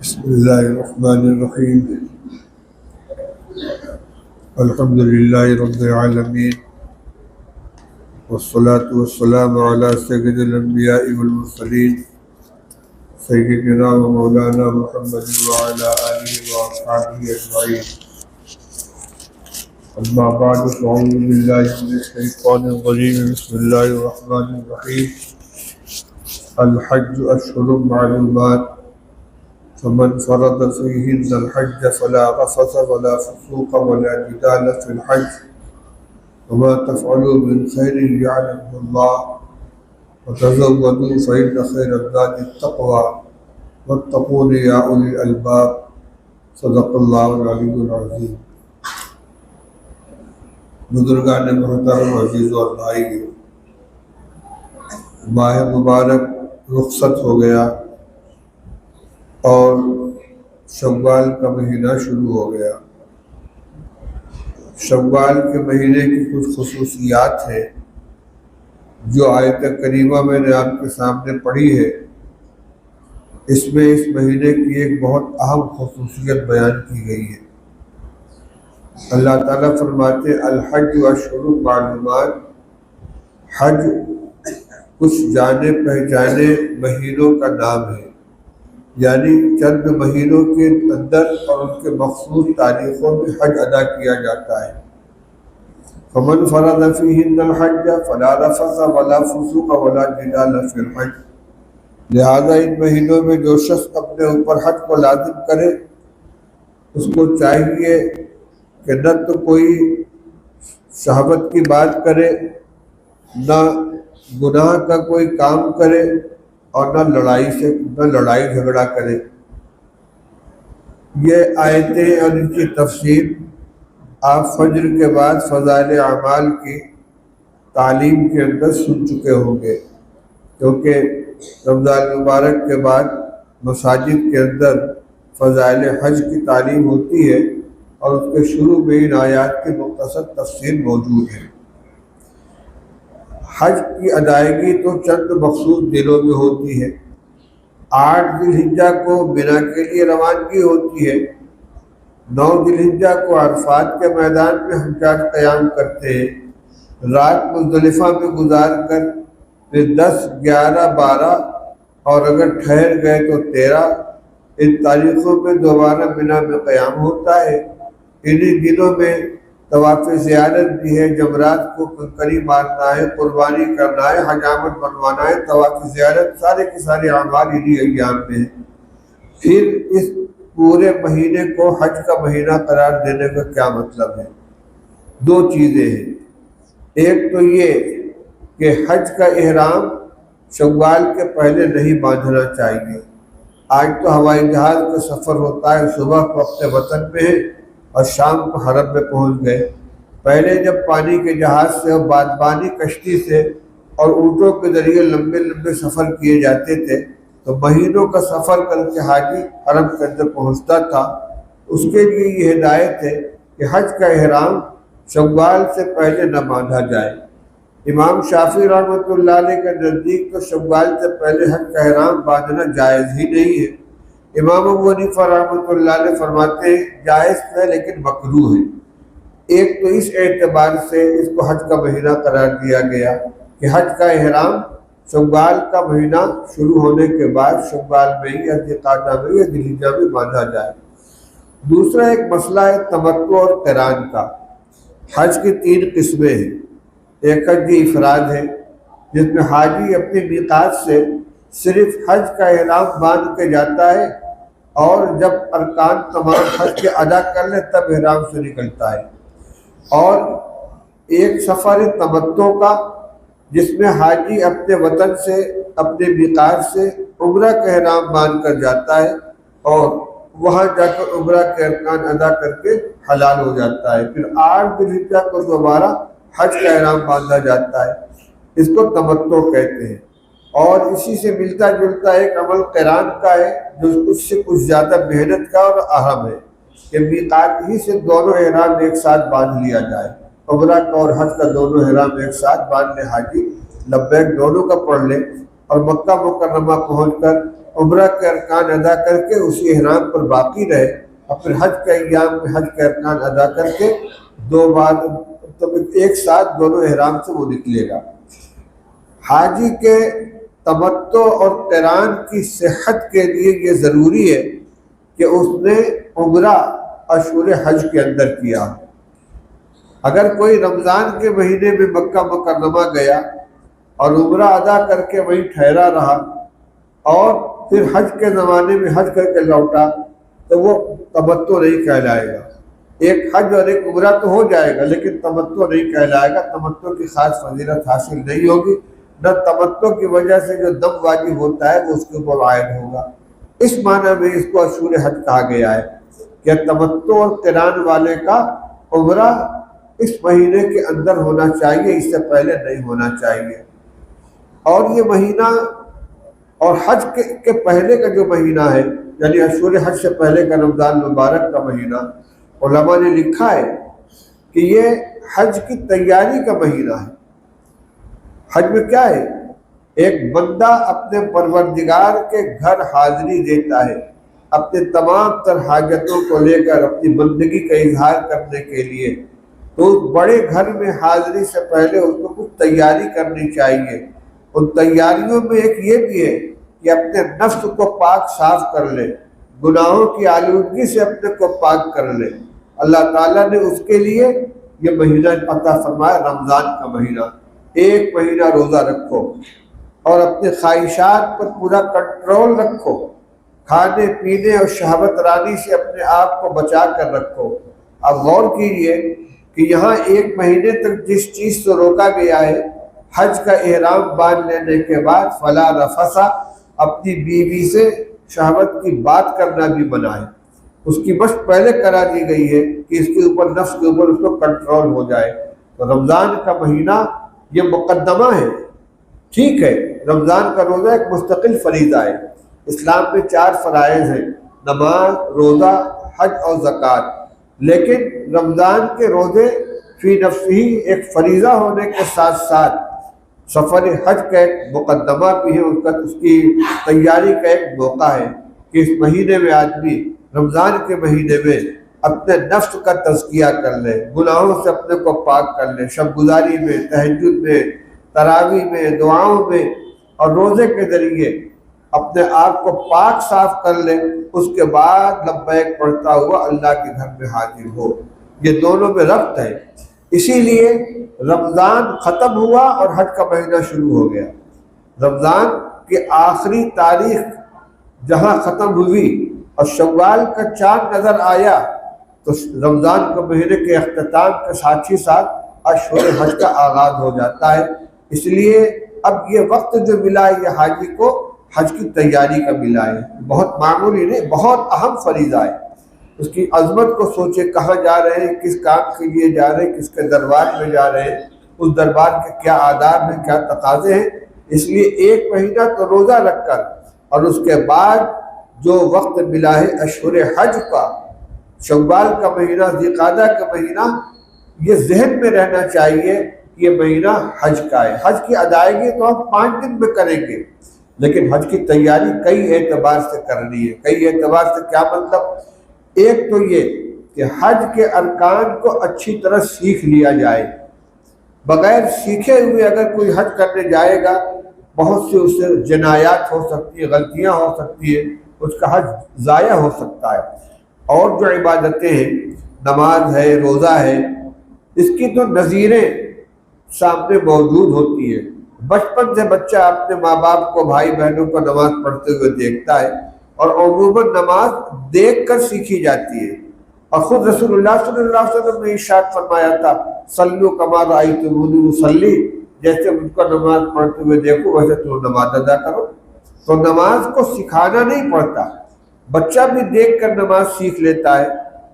بسم اللہ الرحمن الرحیم الحمد للہ رب العالمین والصلاة والسلام علی سید الانبیاء والمرسلین سیدنا و مولانا محمد وعلی آلہ واصحابہ اجمعین اما بعد فاعوذ باللہ من الشیطان الرجیم بسم اللہ الرحمن الرحیم الحج اشہر معلومات فمن فرض فيهن الحج فلا رفث ولا فسوق ولا جدال في الحج وما تفعلوا من خير يعلمه الله وتزودوا فإن خير الزاد التقوى واتقون يا أولي الألباب صدق الله العلي العظيم. بزرگان محترم عزیز اور بھائی، ماہ مبارک رخصت ہو گیا اور شوال کا مہینہ شروع ہو گیا. شوال کے مہینے کی کچھ خصوصیات ہیں جو آیت کریمہ میں نے آپ کے سامنے پڑھی ہے. اس میں اس مہینے کی ایک بہت اہم خصوصیت بیان کی گئی ہے. اللہ تعالیٰ فرماتے الحج اشہر معلومات، حج کچھ جانے پہچانے مہینوں کا نام ہے، یعنی چند مہینوں کے اندر اور ان کے مخصوص تاریخوں میں حج ادا کیا جاتا ہے. فمن فرض فیہن الحج فلا رفث ولا فسوق ولا جدال فی الحج، لہذا ان مہینوں میں جو شخص اپنے اوپر حج کو لازم کرے اس کو چاہیے کہ نہ تو کوئی شہوت کی بات کرے، نہ گناہ کا کوئی کام کرے، اور نہ لڑائی جھگڑا کرے. یہ آیتیں اور ان کی تفسیر آپ فجر کے بعد فضائل اعمال کی تعلیم کے اندر سن چکے ہوں گے، کیونکہ رمضان مبارک کے بعد مساجد کے اندر فضائل حج کی تعلیم ہوتی ہے اور اس کے شروع میں ان آیات کی مختصر تفسیر موجود ہے. حج کی ادائیگی تو چند مخصوص دنوں میں ہوتی ہے. 8 ذی الحجہ کو منا کے لیے روانگی ہوتی ہے. 9 ذی الحجہ کو عرفات کے میدان میں حجاج قیام کرتے ہیں، رات مزدلفہ میں گزار کر پھر 10، 11، 12 اور اگر ٹھہر گئے تو 13 ان تاریخوں میں دوبارہ منا میں قیام ہوتا ہے. انہی دنوں میں طواف زیارت بھی ہے، جمرات کو کنکری مارنا ہے، قربانی کرنا ہے، حجامت بنوانا ہے، طواف زیارت، سارے کے سارے اعمال انہی ایام میں ہیں. پھر اس پورے مہینے کو حج کا مہینہ قرار دینے کا کیا مطلب ہے؟ 2 چیزیں ہیں. ایک تو یہ کہ حج کا احرام شوال کے پہلے نہیں باندھنا چاہیے. آج تو ہوائی جہاز کا سفر ہوتا ہے، صبح کو اپنے وطن پہ ہے اور شام کو حرم میں پہنچ گئے. پہلے جب پانی کے جہاز سے اور بادبانی کشتی سے اور اونٹوں کے ذریعے لمبے لمبے سفر کیے جاتے تھے تو مہینوں کا سفر کر کے حاجی حرم کے اندر پہنچتا تھا. اس کے لیے یہ ہدایت ہے کہ حج کا احرام شوال سے پہلے نہ باندھا جائے. امام شافعی رحمۃ اللہ علیہ کے نزدیک تو شوال سے پہلے حج کا احرام باندھنا جائز ہی نہیں ہے. امام ابو حنیفہ رحمۃ اللہ علیہ فرماتے ہیں جائز ہے لیکن مکروہ ہے. ایک تو اس اعتبار سے اس کو حج کا مہینہ قرار دیا گیا کہ حج کا احرام شوال کا مہینہ شروع ہونے کے بعد شوال میں یا ذوالقعدہ میں یا ذی الحجہ میں باندھا جائے. دوسرا ایک مسئلہ ہے تمتع اور قران کا. حج کی 3 قسمیں ہیں. ایک حج افراد ہے جس میں حاجی اپنے میقات سے صرف حج کا احرام باندھ کے جاتا ہے اور جب ارکان تمام حج کے ادا کر لے تب احرام سے نکلتا ہے. اور ایک سفر تمتع کا جس میں حاجی اپنے وطن سے اپنے میقات سے عمرہ کا احرام باندھ کر جاتا ہے اور وہاں جا کر عمرہ کے ارکان ادا کر کے حلال ہو جاتا ہے. پھر 8 ذی الحجہ کو دوبارہ حج کا احرام باندھا جاتا ہے. اس کو تمتع کہتے ہیں. اور اسی سے ملتا جلتا ایک عمل قران کا ہے جو اس سے کچھ زیادہ محنت کا اور اہم ہے کہ میقات ہی سے دونوں احرام ایک ساتھ باندھ لیا جائے. عمرہ کا اور حج کا دونوں احرام ایک ساتھ باندھ لے حاجی، لبیک دونوں کا پڑھ لے اور مکہ مکرمہ پہنچ کر عمرہ کے ارکان ادا کر کے اسی احرام پر باقی رہے اور پھر حج کے ایام میں حج کے ارکان ادا کر کے دو بار ایک ساتھ دونوں احرام سے وہ نکلے گا۔ حاجی کے تمتع اور قران کی صحت کے لیے یہ ضروری ہے کہ اس نے عمرہ اشہر حج کے اندر کیا۔ اگر کوئی رمضان کے مہینے میں مکہ مکرمہ گیا اور عمرہ ادا کر کے وہیں ٹھہرا رہا اور پھر حج کے زمانے میں حج کر کے لوٹا تو وہ تمتع نہیں کہلائے گا۔ ایک حج اور ایک عمرہ تو ہو جائے گا لیکن تمتع نہیں کہلائے گا، تمتع کی خاص فضیلت حاصل نہیں ہوگی، نہ تمتع کی وجہ سے جو دم واجب ہوتا ہے وہ اس کے اوپر عائد ہوگا۔ اس معنی میں اس کو اشہر حج کہا گیا ہے کہ تمتع اور قران والے کا عمرہ اس مہینے کے اندر ہونا چاہیے، اس سے پہلے نہیں ہونا چاہیے۔ اور یہ مہینہ اور حج کے پہلے کا جو مہینہ ہے یعنی اشہر حج سے پہلے کا رمضان مبارک کا مہینہ، علماء نے لکھا ہے کہ یہ حج کی تیاری کا مہینہ ہے۔ حج میں کیا ہے؟ ایک بندہ اپنے پروردگار کے گھر حاضری دیتا ہے اپنے تمام تر حاجتوں کو لے کر، اپنی بندگی کا اظہار کرنے کے لیے۔ تو اس بڑے گھر میں حاضری سے پہلے اس کو کچھ تیاری کرنی چاہیے۔ ان تیاریوں میں ایک یہ بھی ہے کہ اپنے نفس کو پاک صاف کر لے، گناہوں کی آلودگی سے اپنے کو پاک کر لے۔ اللہ تعالیٰ نے اس کے لیے یہ مہینہ عطا فرمایا، رمضان کا مہینہ۔ ایک مہینہ روزہ رکھو اور اپنے خواہشات پر پورا کنٹرول رکھو، کھانے پینے اور شہوت رانی سے اپنے آپ کو بچا کر رکھو۔ اب غور کیجئے کہ یہاں ایک مہینے تک جس چیز سے روکا گیا ہے، حج کا احرام باندھ لینے کے بعد فلا رفثا، اپنی بیوی سے شہوت کی بات کرنا بھی منع ہے۔ اس کی مشق پہلے کرا دی گئی ہے کہ اس کے اوپر، نفس کے اوپر اس کو کنٹرول ہو جائے۔ تو رمضان کا مہینہ یہ مقدمہ ہے، ٹھیک ہے، رمضان کا روزہ ایک مستقل فریضہ ہے۔ اسلام میں 4 فرائض ہیں، نماز، روزہ، حج اور زکوٰۃ، لیکن رمضان کے روزے فی نفسہ ہی ایک فریضہ ہونے کے ساتھ ساتھ سفر حج کا ایک مقدمہ بھی ہے، اس کی تیاری کا ایک موقع ہے کہ اس مہینے میں آدمی، رمضان کے مہینے میں، اپنے نفس کا تزکیہ کر لے، گناہوں سے اپنے کو پاک کر لے، شب گزاری میں، تہجد میں، تراویح میں، دعاؤں میں اور روزے کے ذریعے اپنے آپ کو پاک صاف کر لے۔ اس کے بعد لبیک پڑھتا ہوا اللہ کے گھر میں حاضر ہو۔ یہ دونوں میں ربط ہے، اسی لیے رمضان ختم ہوا اور حج کا مہینہ شروع ہو گیا۔ رمضان کی آخری تاریخ جہاں ختم ہوئی اور شوال کا چاند نظر آیا تو رمضان کے مہینے کے اختتام کے ساتھ ہی ساتھ اشہر حج کا آغاز ہو جاتا ہے۔ اس لیے اب یہ وقت جو ملا ہے یہ حاجی کو حج کی تیاری کا ملا ہے، بہت معمولی نہیں، بہت اہم فریضہ ہے۔ اس کی عظمت کو سوچے، کہاں جا رہے ہیں، کس کام کے لیے جا رہے ہیں، کس کے دربار میں جا رہے ہیں، اس دربار کے کیا آداب ہیں، کیا تقاضے ہیں۔ اس لیے ایک مہینہ تو روزہ رکھ کر اور اس کے بعد جو وقت ملا ہے اشہر حج کا، شوال کا مہینہ، ذی القعدہ کا مہینہ، یہ ذہن میں رہنا چاہیے کہ یہ مہینہ حج کا ہے۔ حج کی ادائیگی تو ہم 5 دن میں کریں گے، لیکن حج کی تیاری کئی اعتبار سے کرنی ہے۔ کئی اعتبار سے کیا مطلب؟ ایک تو یہ کہ حج کے ارکان کو اچھی طرح سیکھ لیا جائے۔ بغیر سیکھے ہوئے اگر کوئی حج کرنے جائے گا، بہت سی اس سے جنایات ہو سکتی ہیں، غلطیاں ہو سکتی ہیں، اس کا حج ضائع ہو سکتا ہے۔ اور جو عبادتیں ہیں، نماز ہے، روزہ ہے، اس کی تو نظیریں سامنے موجود ہوتی ہیں۔ بچپن سے بچہ اپنے ماں باپ کو، بھائی بہنوں کو نماز پڑھتے ہوئے دیکھتا ہے اور عموماً نماز دیکھ کر سیکھی جاتی ہے۔ اور خود رسول اللہ صلی اللہ علیہ وسلم نے ارشاد فرمایا تھا، صلو کما رأیتمونی اصلی، جیسے مجھ کو نماز پڑھتے ہوئے دیکھو ویسے تم نماز ادا کرو۔ تو نماز کو سکھانا نہیں پڑتا، بچہ بھی دیکھ کر نماز سیکھ لیتا ہے۔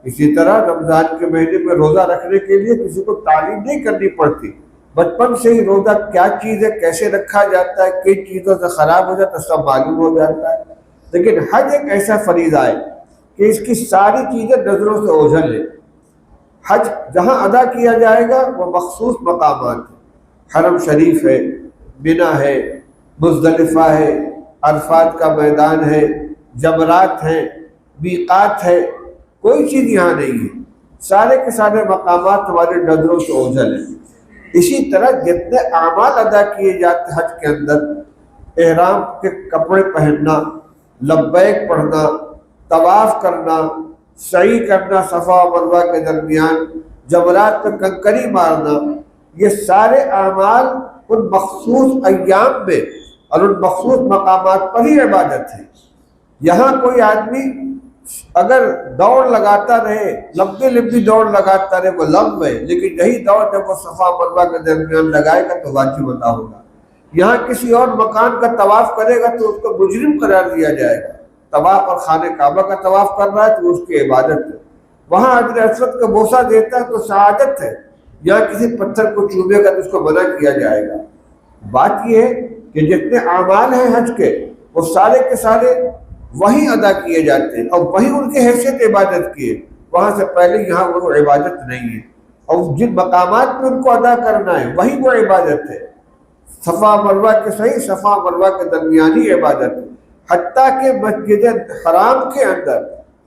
اسی طرح رمضان کے مہینے میں روزہ رکھنے کے لیے کسی کو تعلیم نہیں کرنی پڑتی، بچپن سے ہی روزہ کیا چیز ہے، کیسے رکھا جاتا ہے، کئی چیزوں سے خراب ہو جاتا ہے، سب معلوم ہو جاتا ہے۔ لیکن حج ایک ایسا فریضہ ہے کہ اس کی ساری چیزیں نظروں سے اوجھل ہیں۔ حج جہاں ادا کیا جائے گا وہ مخصوص مقامات ہیں، حرم شریف ہے، منی ہے، مزدلفہ ہے، عرفات کا میدان ہے، جمرات ہیں، میقات ہے، کوئی چیز یہاں نہیں ہے، سارے کے سارے مقامات ہمارے نظروں سے اوجھل ہیں۔ اسی طرح جتنے اعمال ادا کیے جاتے حج کے اندر، احرام کے کپڑے پہننا، لبیک پڑھنا، طواف کرنا، سعی کرنا صفا و مروہ کے درمیان، جمرات پہ کنکری مارنا، یہ سارے اعمال ان مخصوص ایام میں اور ان مخصوص مقامات پر ہی عبادت ہے۔ یہاں کوئی آدمی اگر دوڑ لگاتا رہے، لمبی لمبی دوڑ لگاتا رہے، وہ لمب ہے، لیکن یہی دوڑ جب وہ صفا مروہ کے درمیان لگائے گا تو واجب ادا ہوگا۔ یہاں کسی اور مکان کا طواف کرے گا تو اس کو مجرم قرار دیا جائے گا۔ طواف اور خانہ کعبہ کا طواف کر رہا ہے تو اس کی عبادت ہے، وہاں حجر اسود کا بوسہ دیتا ہے تو سعادت ہے، یہاں کسی پتھر کو چومے گا تو اس کو منع کیا جائے گا۔ بات یہ ہے کہ جتنے اعمال ہیں حج کے، وہ سارے کے سارے وہی ادا کیے جاتے ہیں اور وہی ان کی حیثیت عبادت کی ہے، وہاں سے پہلے یہاں وہ عبادت نہیں ہے، اور جن مقامات پہ ان کو ادا کرنا ہے وہی وہ عبادت ہے۔ صفا مروہ کے صحیح صفا مروہ کے درمیانی عبادت ہے، حتیٰ کہ مسجد حرام کے اندر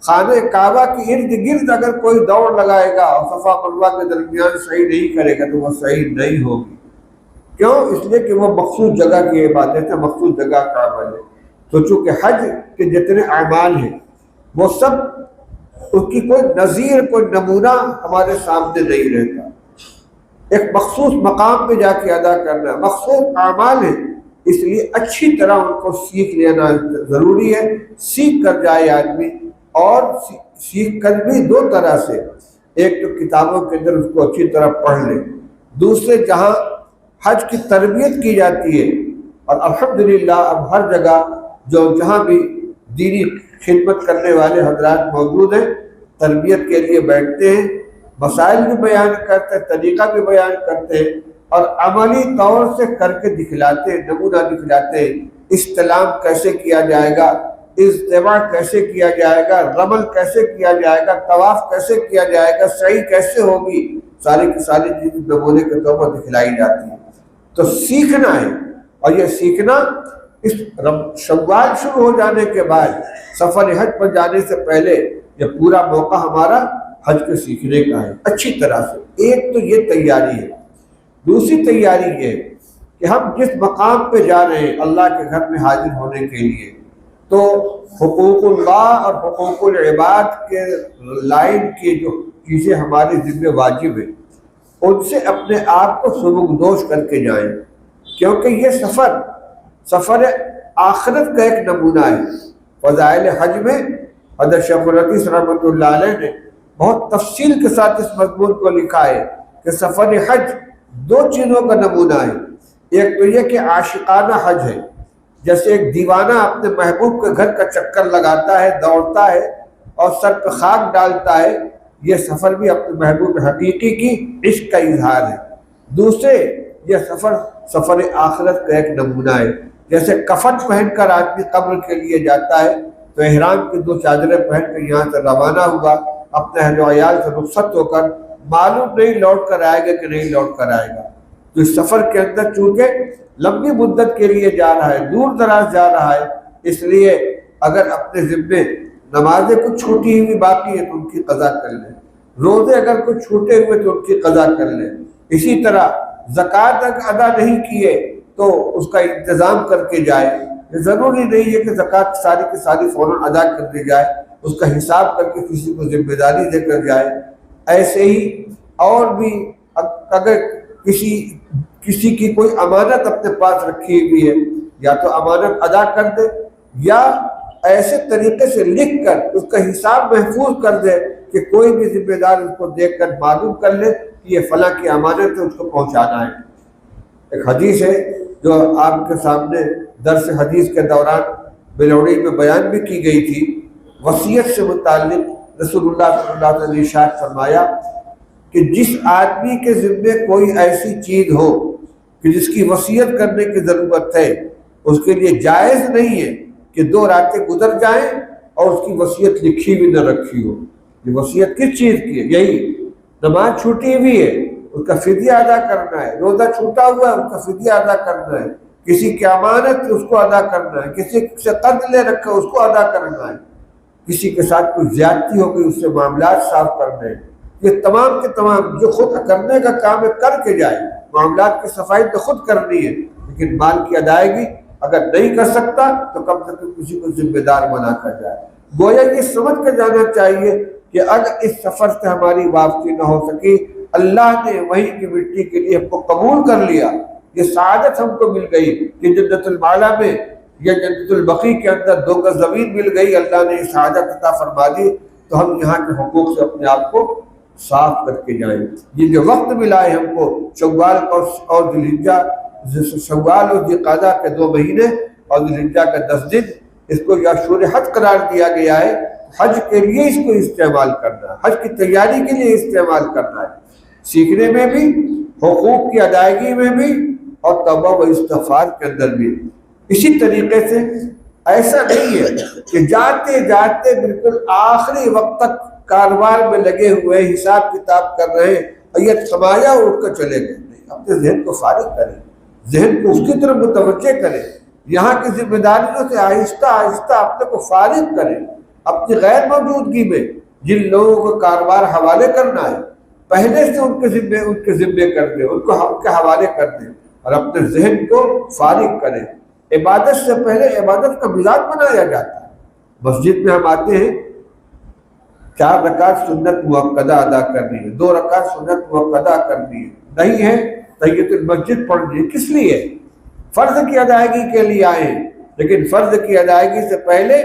خانہ کعبہ کے ارد گرد اگر کوئی دوڑ لگائے گا اور صفا مروہ کے درمیان صحیح نہیں کرے گا تو وہ صحیح نہیں ہوگی۔ کیوں؟ اس لیے کہ وہ مخصوص جگہ کی عبادت ہے، مخصوص جگہ کا عمل ہے۔ تو چونکہ حج کے جتنے اعمال ہیں وہ سب اس کی کوئی نظیر، کوئی نمونہ ہمارے سامنے نہیں رہتا، ایک مخصوص مقام پہ جا کے ادا کرنا مخصوص اعمال ہے، اس لیے اچھی طرح ان کو سیکھ لینا ضروری ہے۔ سیکھ کر جائے آدمی، اور سیکھ کر بھی دو طرح سے، ایک تو کتابوں کے اندر اس کو اچھی طرح پڑھ لے، دوسرے جہاں حج کی تربیت کی جاتی ہے، اور الحمدللہ اب ہر جگہ جہاں بھی دینی خدمت کرنے والے حضرات موجود ہیں، تربیت کے لیے بیٹھتے ہیں، مسائل بھی بیان کرتے ہیں، طریقہ بھی بیان کرتے ہیں، اور عملی طور سے کر کے دکھلاتے ہیں، نمونہ دکھلاتے ہیں۔ استلام کیسے کیا جائے گا، اجتماع کیسے کیا جائے گا، رمل کیسے کیا جائے گا، طواف کیسے کیا جائے گا، سعی کیسے ہوگی، ساری کی ساری چیزیں نمونے کے طور پر دکھلائی جاتی ہیں۔ تو سیکھنا ہے، اور یہ سیکھنا اس شوال شروع ہو جانے کے بعد سفر حج پر جانے سے پہلے یہ پورا موقع ہمارا حج کے سیکھنے کا ہے اچھی طرح سے۔ ایک تو یہ تیاری ہے، دوسری تیاری یہ ہے کہ ہم جس مقام پہ جا رہے ہیں اللہ کے گھر میں حاضر ہونے کے لیے، تو حقوق اللہ اور حقوق العباد کے لائن کی جو چیزیں ہمارے ذمہ واجب ہیں ان سے اپنے آپ کو سبکدوش کر کے جائیں، کیونکہ یہ سفر آخرت کا ایک نمونہ ہے۔ فضائل حج میں حضرت شیخ الحدیث رحمۃ اللہ علیہ نے بہت تفصیل کے ساتھ اس مضمون کو لکھا ہے کہ سفر حج دو چیزوں کا نمونہ ہے۔ ایک تو یہ کہ عاشقانہ حج ہے، جیسے ایک دیوانہ اپنے محبوب کے گھر کا چکر لگاتا ہے، دوڑتا ہے اور سر پہ خاک ڈالتا ہے، یہ سفر بھی اپنے محبوب حقیقی کی عشق کا اظہار ہے۔ دوسرے یہ سفر آخرت کا ایک نمونہ ہے، جیسے کفن پہن کر آدمی قبر کے لیے جاتا ہے تو احرام کی دو چادریں پہن کر یہاں سے روانہ ہوا، اپنے اہل و عیال سے رخصت ہو کر، معلوم نہیں لوٹ کر آئے گا کہ نہیں لوٹ کر آئے گا۔ تو اس سفر کے اندر چونکہ لمبی مدت کے لیے جا رہا ہے، دور دراز جا رہا ہے، اس لیے اگر اپنے ذمے نمازیں کچھ چھوٹی ہوئی باقی ہے تو ان کی قضا کر لیں، روزے اگر کچھ چھوٹے ہوئے تو ان کی قضا کر لیں، اسی طرح زکوٰۃ ادا نہیں کیے تو اس کا انتظام کر کے جائے۔ ضروری نہیں ہے کہ زکوٰۃ ساری کی ساری فوراً ادا کر دی جائے، اس کا حساب کر کے کسی کو ذمہ داری دے کر جائے۔ ایسے ہی اور بھی اگر کسی کی کوئی امانت اپنے پاس رکھی ہوئی ہے، یا تو امانت ادا کر دے یا ایسے طریقے سے لکھ کر اس کا حساب محفوظ کر دے کہ کوئی بھی ذمہ دار اس کو دیکھ کر معلوم کر لے کہ یہ فلاں کی امانت ہے، اس کو پہنچانا ہے۔ ایک حدیث ہے جو آپ کے سامنے درس حدیث کے دوران بلوڑی میں بیان بھی کی گئی تھی، وصیت سے متعلق رسول اللہ صلی اللہ علیہ وسلم نے ارشاد فرمایا کہ جس آدمی کے ذمے کوئی ایسی چیز ہو کہ جس کی وصیت کرنے کی ضرورت ہے، اس کے لیے جائز نہیں ہے کہ 2 راتیں گزر جائیں اور اس کی وصیت لکھی بھی نہ رکھی ہو۔ یہ وصیت کس چیز کی ہے؟ یہی نماز چھوٹی ہوئی ہے، اس کا فدیہ ادا کرنا ہے، روزہ چھوٹا ہوا ہے، اس کا فدیہ ادا کرنا ہے، کسی کی امانت اس کو ادا کرنا ہے، کسی سے قرض لے رکھا اس کو ادا کرنا ہے، کسی کے ساتھ کوئی زیادتی ہو گئی اس سے معاملات صاف کرنے ہیں، یہ تمام کے تمام جو خود کرنے کا کام ہے کر کے جائے، معاملات کی صفائی تو خود کرنی ہے، لیکن مال کی ادائیگی اگر نہیں کر سکتا تو کم سے کم کسی کو ذمہ دار بنا کر جائے۔ گویا یہ سمجھ کر جانا چاہیے کہ اگر اس سفر سے ہماری واپسی نہ ہو سکی، اللہ نے وہی کی مٹی کے لیے ہم کو قبول کر لیا، یہ سعادت ہم کو مل گئی کہ جنت المعلا میں یا جنت البقیع کے اندر 2 گز زمین مل گئی، اللہ نے یہ سعادت عطا فرما دی، تو ہم یہاں کے حقوق سے اپنے آپ کو صاف کر کے جائیں۔ یہ جو وقت ملا ہے ہم کو شوال اور ذی الحجہ، شوال اور ذی القعدہ کے 2 مہینے اور ذی الحجہ کا 10 دن، اس کو یا شہر حج قرار دیا گیا ہے، حج کے لیے اس کو استعمال کرنا ہے، حج کی تیاری کے لیے استعمال کرنا ہے، سیکھنے میں بھی، حقوق کی ادائیگی میں بھی، اور توبہ و استغفار کے اندر بھی۔ اسی طریقے سے ایسا نہیں ہے کہ جاتے جاتے بالکل آخری وقت تک کاروبار میں لگے ہوئے حساب کتاب کر رہے ہیں اور یہ سمایا اٹھ کر چلے گئے، نہیں، اپنے ذہن کو فارغ کریں، ذہن کو اس کی طرف متوجہ کریں، یہاں کی ذمہ داریوں سے آہستہ آہستہ اپنے کو فارغ کریں، اپنی غیر موجودگی میں جن لوگوں کو کاروبار حوالے کرنا ہے پہلے سے ان کے ذمے کر دیں، ان کو ہم کے حوالے کر دیں اور اپنے ذہن کو فارغ کریں۔ عبادت سے پہلے عبادت کا مزاج بنایا جاتا ہے۔ مسجد میں ہم آتے ہیں، 4 رکعت سنت مؤکدہ ادا کرنی ہے، 2 رکعت سنت مؤکدہ کرنی ہے، نہیں ہے تحیۃ المسجد پڑھنی ہے، کس لیے؟ فرض کی ادائیگی کے لیے آئے ہیں، لیکن فرض کی ادائیگی سے پہلے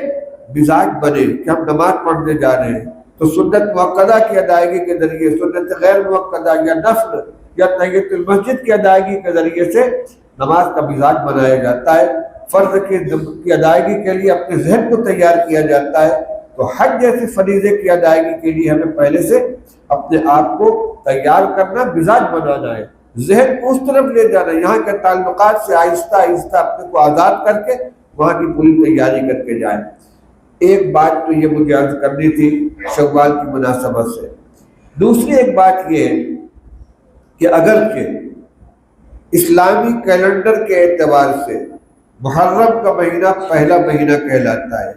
مزاج بنے کہ ہم نماز پڑھنے جا رہے ہیں، تو سنت مؤکدہ کی ادائیگی کے ذریعے، سنت غیر مؤکدہ یا نفل یا تحیۃ المسجد کی ادائیگی کے ذریعے سے نماز کا مزاج بنایا جاتا ہے، فرض کی ادائیگی کے لیے اپنے ذہن کو تیار کیا جاتا ہے۔ تو حج جیسے فریضے کی ادائیگی کے لیے ہمیں پہلے سے اپنے آپ کو تیار کرنا، مزاج بنانا ہے، ذہن کو اس طرف لے جانا ہے، یہاں کے تعلقات سے آہستہ آہستہ اپنے کو آزاد کر کے وہاں کی پوری تیاری کر کے جائیں۔ ایک بات تو یہ مجھے عرض کرنی تھی شوال کی مناسبت سے۔ دوسری ایک بات یہ ہے کہ اگرچہ اسلامی کیلنڈر کے اعتبار سے محرم کا مہینہ پہلا مہینہ کہلاتا ہے،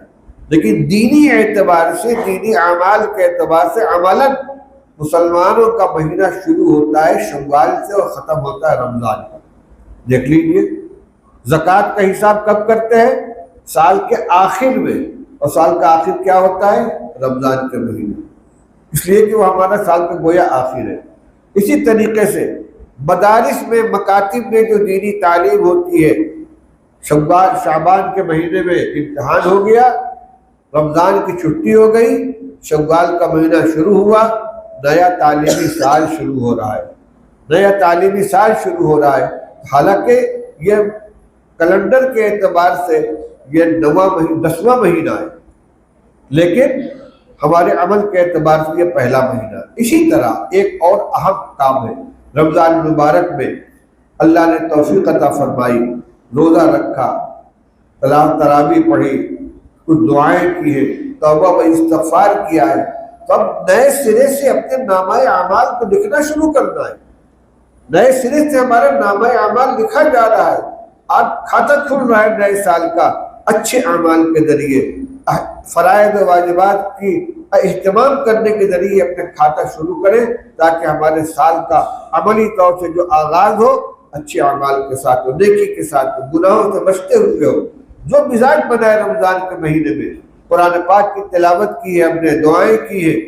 لیکن دینی اعتبار سے، دینی اعمال کے اعتبار سے عملاً مسلمانوں کا مہینہ شروع ہوتا ہے شوال سے اور ختم ہوتا ہے رمضان کا۔ دیکھ لیجئے زکوٰۃ کا حساب کب کرتے ہیں؟ سال کے آخر میں، اور سال کا آخر کیا ہوتا ہے؟ رمضان کے مہینے، اس لیے کہ وہ ہمارا سال کا گویا آخر ہے۔ اسی طریقے سے مدارس میں، مکاتب میں جو دینی تعلیم ہوتی ہے، شعبان کے مہینے میں امتحان ہو گیا، رمضان کی چھٹی ہو گئی، شوال کا مہینہ شروع ہوا، نیا تعلیمی سال شروع ہو رہا ہے، نیا تعلیمی سال شروع ہو رہا ہے۔ حالانکہ یہ کیلنڈر کے اعتبار سے یہ 10واں مہینہ ہے، لیکن ہمارے عمل کے اعتبار سے یہ پہلا مہینہ ہے۔ اسی طرح ایک اور اہم کام ہے، رمضان المبارک میں اللہ نے توفیق عطا فرمائی، روزہ رکھا، تراویح پڑھی، کچھ دعائیں کی ہیں، توبہ و استغفار کیا ہے، تو اب نئے سرے سے اپنے نامہ اعمال کو لکھنا شروع کرنا ہے، نئے سرے سے ہمارا نامہ اعمال لکھا جا رہا ہے۔ آج کھاتا کھل رہا ہے نئے سال کا اچھے اعمال کے ذریعے، فرائض و واجبات کی اہتمام کرنے کے ذریعے اپنے کھاتا شروع کریں، تاکہ ہمارے سال کا عملی طور سے جو آغاز ہو اچھے اعمال کے ساتھ ہو، نیکی کے ساتھ ہو، گناہوں سے بچتے ہوئے ہو۔ جو مزاج بنا ہے رمضان کے مہینے میں، قرآن پاک کی تلاوت کی ہے ہم نے، دعائیں کی ہیں،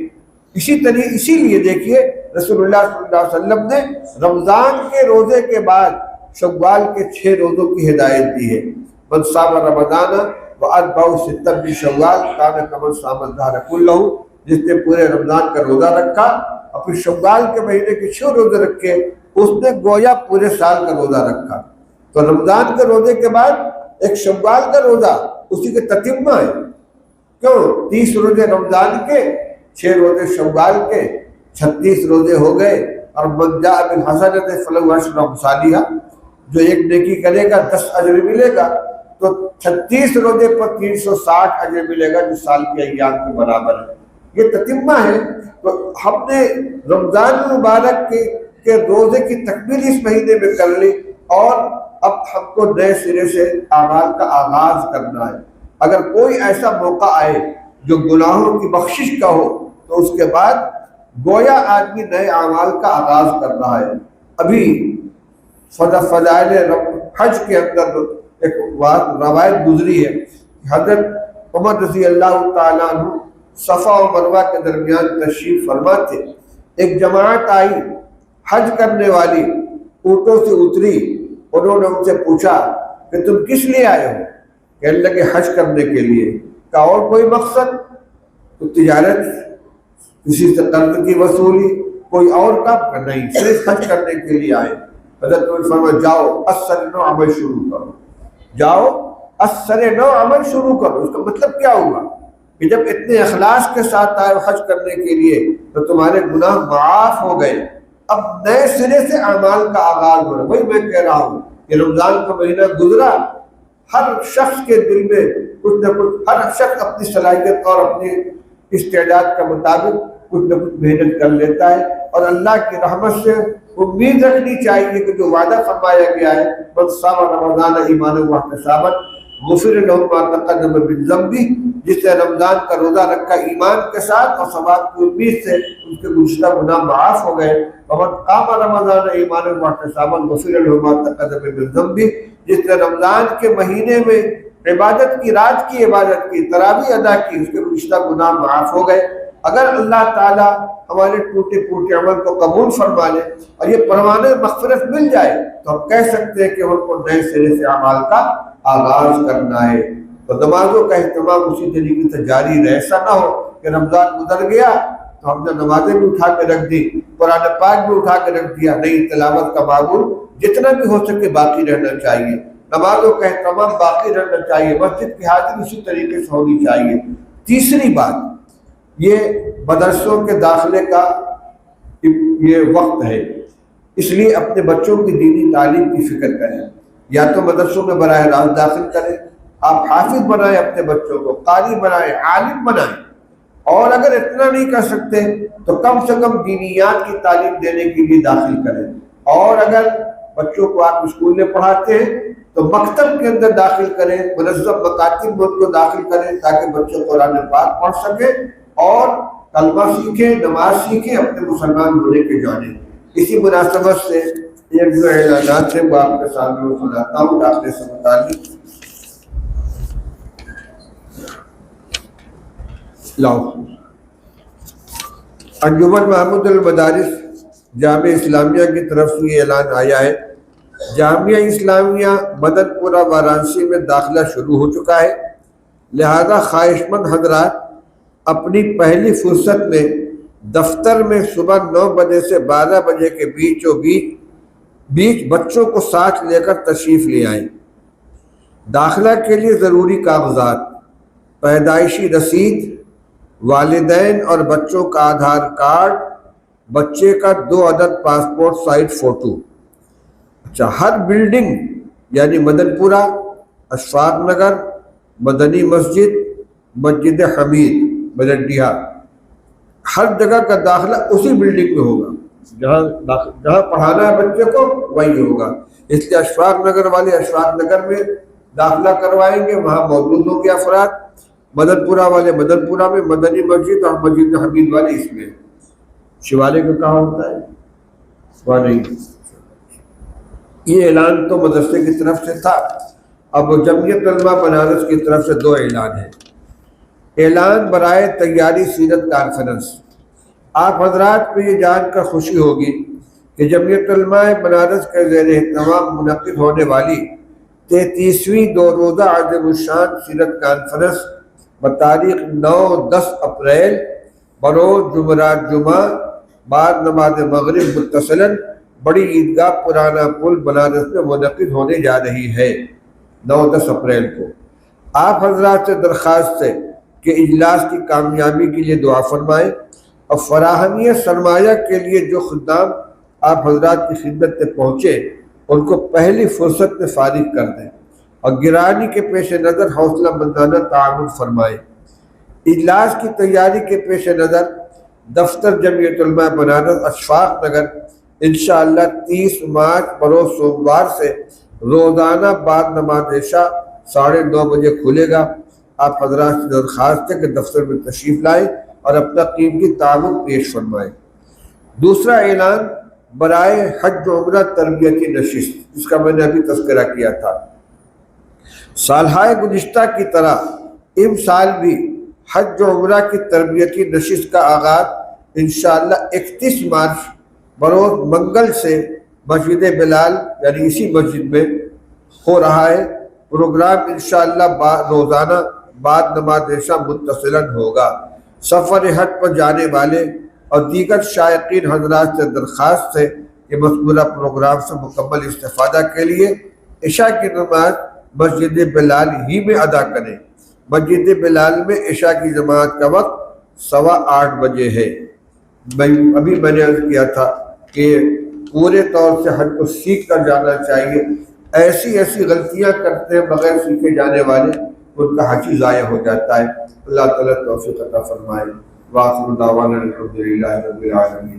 اسی لیے دیکھیے رسول اللہ صلی اللہ علیہ وسلم نے رمضان کے روزے کے بعد شوال کے 6 روزوں کی ہدایت دی ہے۔ من صام رمضان واتبعہ ستا من شوال کان کمن صام الدہر کلہ، جس نے پورے رمضان کا روزہ رکھا اور پھر شوال کے مہینے کے 6 روزے رکھے، اس نے گویا پورے سال کا روزہ رکھا۔ تو رمضان کے روزے کے بعد ایک شوال کا روزہ اسی کے تتمہ ہے، کیوں؟ 30 روزے رمضان کے، 6 روزے شوال کے، 36 روزے ہو گئے۔ اور من جاء بالحسنۃ فلہ عشر امثالھا، جو ایک نیکی کرے گا 10 اجر ملے گا، تو 36 روزے پر 360 اجر ملے گا، جو سال کے ایام کے برابر ہے۔ یہ تتمہ ہے۔ تو ہم نے رمضان المبارک کے روزے کی تکمیل اس مہینے میں کر لی، اور اب ہم کو نئے سرے سے اعمال کا آغاز کرنا ہے۔ اگر کوئی ایسا موقع آئے جو گناہوں کی بخشش کا ہو تو اس کے بعد گویا آدمی نئے اعمال کا آغاز کر رہا ہے۔ ابھی فضائل حج کے اندر ایک روایت گزری ہے، حضرت عمر رضی اللہ تعالیٰ عنہ صفا و مروہ کے درمیان تشریف فرما تھے۔ ایک جماعت آئی حج کرنے والی، اونٹوں سے اتری، انہوں نے ان سے پوچھا کہ تم کس لیے آئے ہو؟ کہنے لگے حج کرنے کے لیے۔ کہا اور کوئی مقصد؟ تو تجارت، کسی سے قرض کی وصولی، کوئی اور کام کا نہیں، صرف حج کرنے کے لیے آئے۔ حضرت نے فرمایا جاؤ اثر نو عمل شروع کرو، جاؤ اثر نو عمل شروع کرو۔ اس کا مطلب کیا ہوا کہ جب اتنے اخلاص کے ساتھ آئے حج کرنے کے لیے تو تمہارے گناہ معاف ہو گئے، اب نئے سرے سے اعمال کا آغاز ہو رہا ہے۔ وہی میں کہہ رہا ہوں کہ رمضان کا مہینہ گزرا، ہر شخص کے دل میں کچھ نہ کچھ، ہر شخص اپنی صلاحیت اور اپنی استعداد کے مطابق کچھ نہ کچھ محنت کر لیتا ہے، اور اللہ کی رحمت سے امید رکھنی چاہیے کہ جو وعدہ فرمایا گیا ہے من صام رمضان ایمانا واحتسابا غفر له ما تقدم من ذنبہ، جس نے رمضان کا روزہ رکھا ایمان کے ساتھ اور ثواب کی امید سے، اس کے گزشتہ گناہ معاف ہو گئے۔ ومن قام رمضان ایمانا واحتسابا غفر له ما تقدم من ذنبہ، جس نے رمضان کے مہینے میں عبادت کی، رات کی عبادت کی، تراویح ادا کی، اس کے گزشتہ گناہ معاف ہو گئے۔ اگر اللہ تعالیٰ ہمارے ٹوٹے پھوٹے عمل کو قبول فرما لے اور یہ پروانہ مغفرت مل جائے تو ہم کہہ سکتے ہیں کہ ہم کو نئے سرے سے اعمال کا آغاز کرنا ہے۔ تو نمازوں کا اہتمام اسی طریقے سے جاری رہے، ایسا نہ ہو کہ رمضان گزر گیا تو ہم نے نمازیں بھی اٹھا کے رکھ دی، قرآن پاک بھی اٹھا کے رکھ دیا۔ نہیں، تلاوت کا معمول جتنا بھی ہو سکے باقی رہنا چاہیے، نمازوں کا اہتمام باقی رہنا چاہیے، مسجد کی حاضری اسی طریقے سے ہونی چاہیے۔ تیسری بات، یہ مدرسوں کے داخلے کا یہ وقت ہے، اس لیے اپنے بچوں کی دینی تعلیم کی فکر کریں۔ یا تو مدرسوں میں براہ راست داخل کریں، آپ حافظ بنائیں اپنے بچوں کو، قاری بنائیں، عالم بنائیں، اور اگر اتنا نہیں کر سکتے تو کم سے کم دینیات کی تعلیم دینے کے لیے داخل کریں۔ اور اگر بچوں کو آپ اسکول میں پڑھاتے ہیں تو مکتب کے اندر داخل کریں، منظم مکاتب میں ان کو داخل کریں تاکہ بچے قرآن پاک پڑھ سکیں اور کلمہ سیکھیں، نماز سیکھیں، اپنے مسلمان ہونے کے جانیں۔ اسی مناسبت سے ایک جو اعلانات ہے وہ آپ کے سامنے سناتا ہوں داخلے سے متعلق۔ لاؤ، انجمن محمود المدارس جامعہ اسلامیہ کی طرف سے یہ اعلان آیا ہے، جامعہ اسلامیہ مدن پورہ وارانسی میں داخلہ شروع ہو چکا ہے، لہذا خواہش مند حضرات اپنی پہلی فرصت میں دفتر میں صبح 9 بجے سے 12 بجے کے بیچ بچوں کو ساتھ لے کر تشریف لے آئیں۔ داخلہ کے لیے ضروری کاغذات: پیدائشی رسید، والدین اور بچوں کا آدھار کارڈ، بچے کا 2 عدد پاسپورٹ سائز فوٹو۔ اچھا، ہر بلڈنگ یعنی مدن پورہ، اشفاق نگر، مدنی مسجد، مسجد حمید، بلڈیہ، ہر جگہ کا داخلہ اسی بلڈنگ میں ہوگا، جہاں پڑھانا ہے بچے کو وہی ہوگا۔ اس لیے اشفاق نگر والے اشفاق نگر میں داخلہ کروائیں گے، وہاں موجود ہوں گے افراد۔ مدن پورہ والے مدن پورہ میں، مدنی مسجد اور مسجد حمید والے اس میں۔ شیوالے کا کہاں ہوتا ہے وہاں نہیں۔ یہ اعلان تو مدرسے کی طرف سے تھا، اب جمعیت علماء بنارس کی طرف سے 2 اعلان ہیں۔ اعلان برائے تیاری سیرت کانفرنس۔ آپ حضرات کو یہ جان کر خوشی ہوگی کہ جمعیت علماء بنارس کے زیر اہتمام منعقد ہونے والی 33ویں 2 روزہ عظیم الشان سیرت کانفرنس بتاریخ 9-10 اپریل بروز جمعرات جمعہ بعد نماز مغرب متصلاً بڑی عیدگاہ پرانا پل بنارس میں منعقد ہونے جا رہی ہے، 9-10 اپریل کو۔ آپ حضرات سے درخواست ہے کہ اجلاس کی کامیابی کے لیے دعا فرمائیں اور فراہمی سرمایہ کے لیے جو خدام آپ حضرات کی خدمت میں پہنچے ان کو پہلی فرصت میں فارغ کر دیں اور گرانی کے پیش نظر حوصلہ مندانہ تعاون فرمائیں۔ اجلاس کی تیاری کے پیش نظر دفتر جمعیت علماء بنارس اشفاق نگر انشاءاللہ 30 مارچ بروز سوموار سے روزانہ بعد نماز عشاء 9:30 بجے کھلے گا۔ آپ حضرات سے درخواست ہے کہ دفتر میں تشریف لائیں اور اپنا قیمتی تعاون پیش فرمائیں۔ دوسرا اعلان برائے حج و عمرہ تربیتی نشست، جس کا میں نے ابھی تذکرہ کیا تھا۔ سالہائے گزشتہ کی طرح اس سال بھی حج و عمرہ کی تربیتی نشست کا آغاز انشاءاللہ 31 مارچ بروز منگل سے مسجد بلال یعنی اسی مسجد میں ہو رہا ہے۔ پروگرام انشاءاللہ روزانہ بعد نماز عشاء متصلاً ہوگا۔ سفر حج پر جانے والے اور دیگر شائقین حضرات سے درخواست ہے کہ مذکورہ پروگرام سے مکمل استفادہ کے لیے عشاء کی نماز مسجد بلال ہی میں ادا کریں۔ مسجد بلال میں عشاء کی جماعت کا وقت 8:15 بجے ہے۔ ابھی میں نے عرض کیا تھا کہ پورے طور سے حج کو سیکھ کر جانا چاہیے۔ ایسی غلطیاں کرتے ہیں بغیر سیکھے جانے والے، ان کا حج ضائع ہو جاتا ہے۔ اللہ تعالیٰ توفیق عطا فرمائے۔ وآخر دعوانا الحمدللہ رب العالمین۔